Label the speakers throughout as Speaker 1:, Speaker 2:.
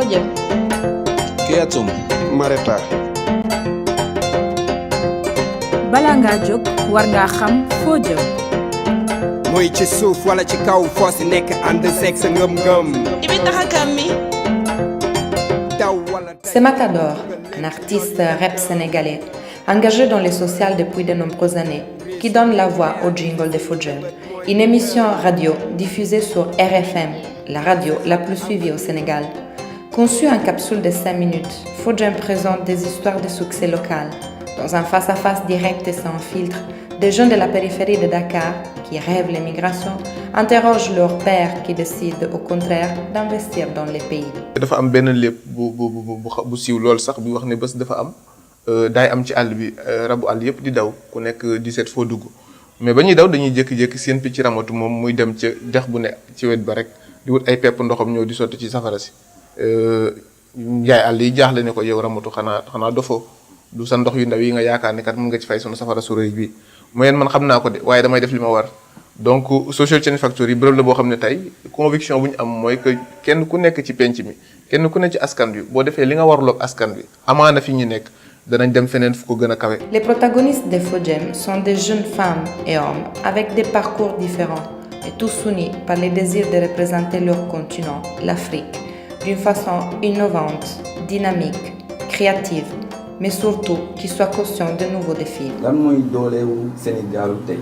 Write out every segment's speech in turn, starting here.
Speaker 1: jëm.
Speaker 2: Kiatum Mareta.
Speaker 1: Bala ngaa jóg war ngaa xam foo jëm.
Speaker 3: muy ci suuf wala ci kaw foo si nekk ànd seeg sa ngëm-ngëm.
Speaker 4: Ibi taxakam mi.
Speaker 5: C'est Matador, un artiste rap sénégalais, engagé dans les sociales depuis de nombreuses années, qui donne la voix au jingle de Fodjem, une émission radio diffusée sur RFM, la radio la plus suivie au Sénégal. Conçue en capsule de 5 minutes, Fodjem présente des histoires de succès local, dans un face-à-face direct et sans filtre. Des jeunes de la périphérie de Dakar qui rêvent l'émigration interrogent leurs pères qui décident au contraire d'investir dans les pays.
Speaker 6: dafa am benn lépp bu siiw lool sax bi wax ne bés dafa am daay am ci àll bi rabu àll yëpp di daw ku nekk di seet foo dugg mais ba ñuy daw dañuy jékki-jékki seen picc ramatu moom muy dem ca dex bu ne ci wet ba rek di wut ay pepp ndoxam ñëw di sotti ci safara si njaay àll yi jaaxle ne ko yow ramatu xanaa dofoo du sa ndox yu ndaw yi nga yaakaar ne kat mën nga ci fay sunu safara su rëy bi mooy man xam naa ko de waaye damay def li ma war. donc Social Change Factory bërëb la boo xam ne tey conviction bu ñu am mooy que kenn ku nekk ci penc mi kenn ku nekk ci askan bi boo defee li nga warloog askan bi amaana fi ñu nekk danañ dem feneen fu ko gën a kawe.
Speaker 5: Les protagonistes de Fodjem sont des jeunes femmes et hommes avec des parcours différents et tous unis par le désir de représenter leur continent, l'Afrique, d'une façon innovante, dynamique, créative, mais surtout qui soit conscient de nouveaux défis.
Speaker 7: lan mooy dooleewu Sénégal tey.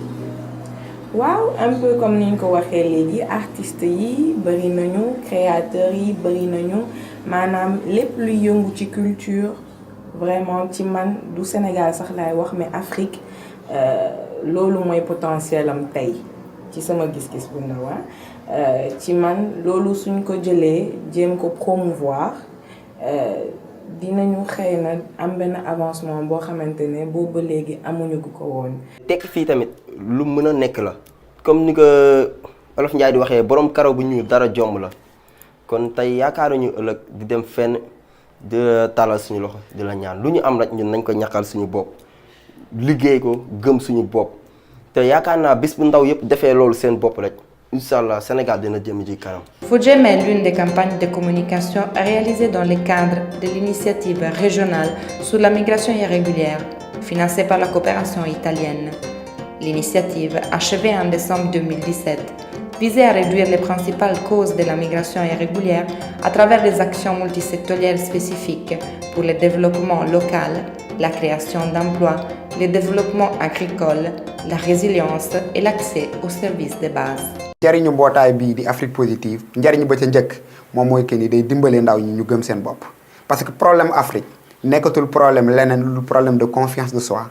Speaker 8: waaw un peu comme ni ñu ko waxee léegi artistes yi bëri nañu créateurs yi bëri nañu maanaam lépp luy yëngu ci culture vraiment ci man du Sénégal sax laay wax mais Afrique loolu mooy potentiel am tey ci sama gis-gis bu ndaw ci man loolu suñ ko jëlee jéem ko promouvoir dinañu xëy na am benn avancement boo xamante ne boobu ba léegi amuñu ko woon.
Speaker 9: tekk fii tamit lu mën a nekk la comme ni ko Olof Njaay di waxee borom karaw bu ñuul dara jomb la kon tey yaakaaruñu ëllëg di dem fenn di talal suñu loxo di la ñaan lu ñu am rek ñun nañ ko ñaqal suñu bopp liggéey ko gëm suñu bopp te yaakaar naa bis bu ndaw yëpp defee loolu seen bopp rek Inch'Allah, Sénégal dina jëm ci kanam.
Speaker 5: Fodjem est l'une des campagnes de communication réalisées dans le cadre de l'initiative régionale sur la migration irrégulière, financée par la coopération italienne. L'initiative, achevée en décembre 2017, visait à réduire les principales causes de la migration irrégulière à travers des actions multisectorielles spécifiques pour le développement local, la création d'emplois, le développement agricole, la résilience et l'accès aux services de base.
Speaker 10: njariñu mbootaay bii di Afrique Positive njariñ ba ca njëkk moom mooy que ni day dimbale ndaw ñi ñu gëm seen bopp parce que problème Afrique nekkatul problème leneen lu problème de confiance de soi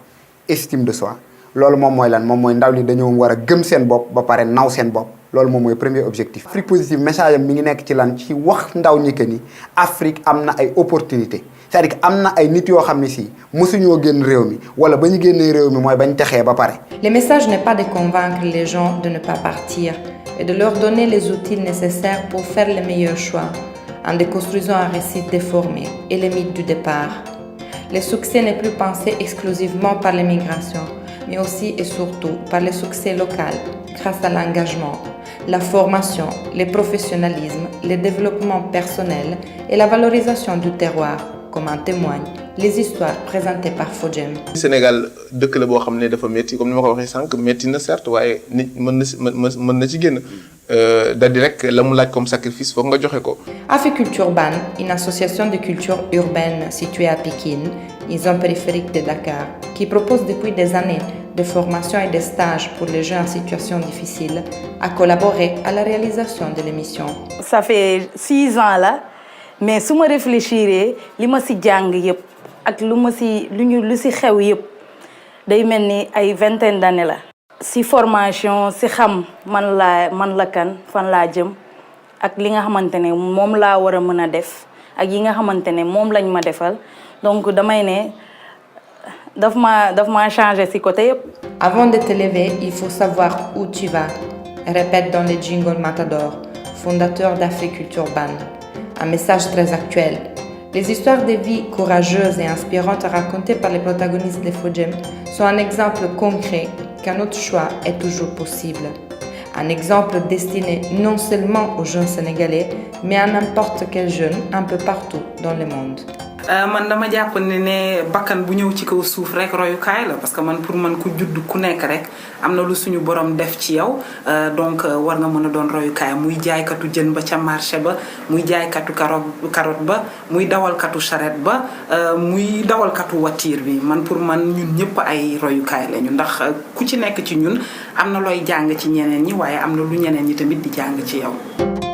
Speaker 10: estime de soi loolu moom mooy lan moom mooy ndaw ñi dañoo war a gëm seen bopp ba pare naw seen bopp loolu moom mooy premier objectif. Afrique Positive message am mi ngi nekk ci lan ci wax ndaw ñi que ni Afrique am na ay opportunité c'est-à-dire que am na ay nit yoo xam ne si mësuñoo génn réew mi wala ba ñu génnee réew mi mooy bañ texee ba pare.
Speaker 5: Le message n'est pas de convaincre les gens de ne pas partir et de leur donner les outils nécessaires pour faire les meilleurs choix en déconstruisant un récit déformé et les mythes du départ. Le succès n'est plus pensé exclusivement par l'immigration, mais aussi et surtout par le succès local grâce à l'engagement, la formation, le professionnalisme, le développement personnel et la valorisation du terroir, comme en témoignent les histoires présentées par Fodjem.
Speaker 6: Sénégal dëkk la boo xam ne dafa métti comme ni ma ko waxee sànq métti na certes waaye nit mën na ci génn daal di rek la mu laaj comme sacrifice foog nga joxe ko.
Speaker 5: Aficulture Ban, une association de culture urbaine située à Pikine, une zone périphérique de Dakar, qui propose depuis des années de formations et de stages pour les jeunes en situation difficile, a collaboré à la réalisation de l'émission.
Speaker 11: Ça fait 6 ans là, mais su ma réfléchir li ma si jàng yëpp ak lu si xew yëpp day mel ni ay vingtaine d'années la. si formation si xam man la kan fan laa jëm ak li nga xamante ne moom laa war a mën a def ak yi nga xamante ne moom lañ ma defal donc damay ne daf ma changé si côté yëpp.
Speaker 5: Avant de te lever, il faut savoir où tu vas. Répète dans les jingles Matador, fondateur d'Africulture Ban. Un message très actuel. Les histoires de vie courageuses et inspirantes racontées par les protagonistes de Fodjem sont un exemple concret qu'un autre choix est toujours possible. Un exemple destiné non seulement aux jeunes sénégalais, mais à n'importe quel jeune un peu partout dans le monde.
Speaker 4: man dama jàpp ne bakkan bu ñëw ci kaw suuf rek royukaay la parce que man pour man ku judd ku nekk rek am na lu suñu borom def ci yow donc war nga mën a doon royukaay muy jaaykatu jën ba ca marché ba muy jaaykatu carotte ba muy dawalkatu charrette ba muy dawalkatu voiture bi man pour man ñun ñëpp ay royukaay lañu ndax ku ci nekk ci ñun am na looy jàng ci ñeneen ñi waaye am na lu ñeneen ñi tamit di jàng ci yow.